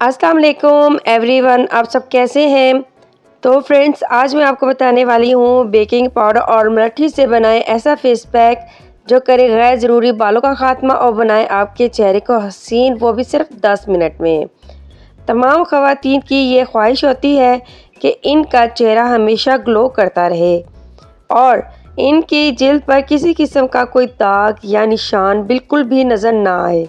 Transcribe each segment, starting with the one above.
अस्सलाम वालेकुम एवरीवन, आप सब कैसे हैं। तो फ्रेंड्स, आज मैं आपको बताने वाली हूँ बेकिंग पाउडर और मलट्ठी से बनाए ऐसा फेस पैक जो करे गैर ज़रूरी बालों का खात्मा और बनाए आपके चेहरे को हसीन, वो भी सिर्फ 10 मिनट में। तमाम ख़वातीन की ये ख्वाहिश होती है कि इनका चेहरा हमेशा ग्लो करता रहे और इनकी जिल्द पर किसी किस्म का कोई दाग या निशान बिल्कुल भी नज़र ना आए।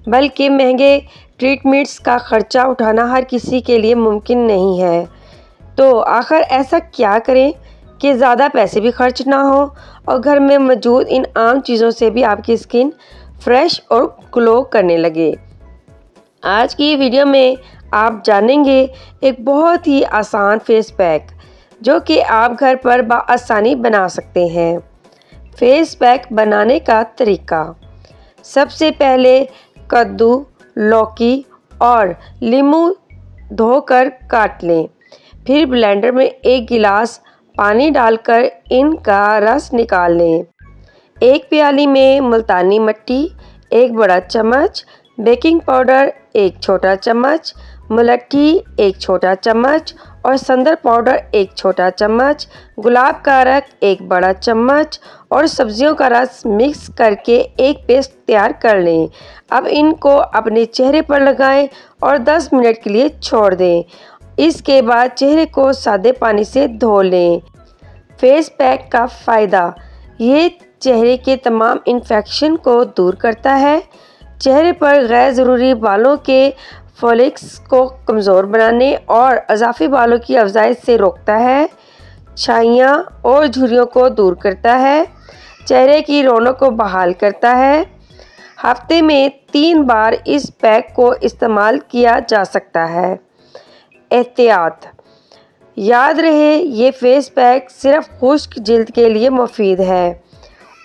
बल्कि महंगे ट्रीटमेंट्स का ख़र्चा उठाना हर किसी के लिए मुमकिन नहीं है। तो आखिर ऐसा क्या करें कि ज़्यादा पैसे भी खर्च ना हो और घर में मौजूद इन आम चीज़ों से भी आपकी स्किन फ्रेश और ग्लो करने लगे। आज की वीडियो में आप जानेंगे एक बहुत ही आसान फेस पैक जो कि आप घर पर बआसानी बना सकते हैं। फेस पैक बनाने का तरीका। सबसे पहले कद्दू, लौकी और नींबू धोकर काट लें। फिर ब्लेंडर में 1 गिलास पानी डालकर इनका रस निकाल लें। एक प्याली में मुल्तानी मिट्टी 1 बड़ा चम्मच, बेकिंग पाउडर 1 छोटा चम्मच, मुलट्ठी 1 छोटा चम्मच और संदर पाउडर 1 छोटा चम्मच, गुलाब का अर्क 1 बड़ा चम्मच और सब्जियों का रस मिक्स करके एक पेस्ट तैयार कर लें। अब इनको अपने चेहरे पर लगाएं और 10 मिनट के लिए छोड़ दें। इसके बाद चेहरे को सादे पानी से धो लें। फेस पैक का फ़ायदा। ये चेहरे के तमाम इन्फेक्शन को दूर करता है, चेहरे पर गैर ज़रूरी बालों के फॉलिकल्स को कमज़ोर बनाने और अज़ाफ़ी बालों की अफजाइश से रोकता है, छाइयाँ और झुर्रियों को दूर करता है, चेहरे की रौनक को बहाल करता है। हफ्ते में 3 बार इस पैक को इस्तेमाल किया जा सकता है। एहतियात। याद रहे, ये फेस पैक सिर्फ खुश्क जिल्द के लिए मुफीद है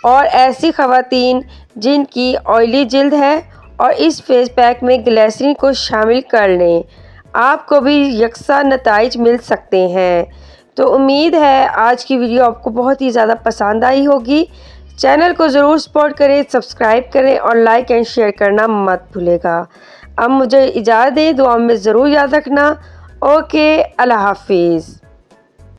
और ऐसी ख़वातीन जिनकी ऑयली जिल्द है और इस फेस पैक में ग्लिसरीन को शामिल कर लें, आपको भी यकसा नताइज मिल सकते हैं। तो उम्मीद है आज की वीडियो आपको बहुत ही ज़्यादा पसंद आई होगी। चैनल को ज़रूर सपोर्ट करें, सब्सक्राइब करें और लाइक एंड शेयर करना मत भूलेगा। अब मुझे इजाज़त दें, दुआ में ज़रूर याद रखना। ओके, अल्लाह हाफिज़।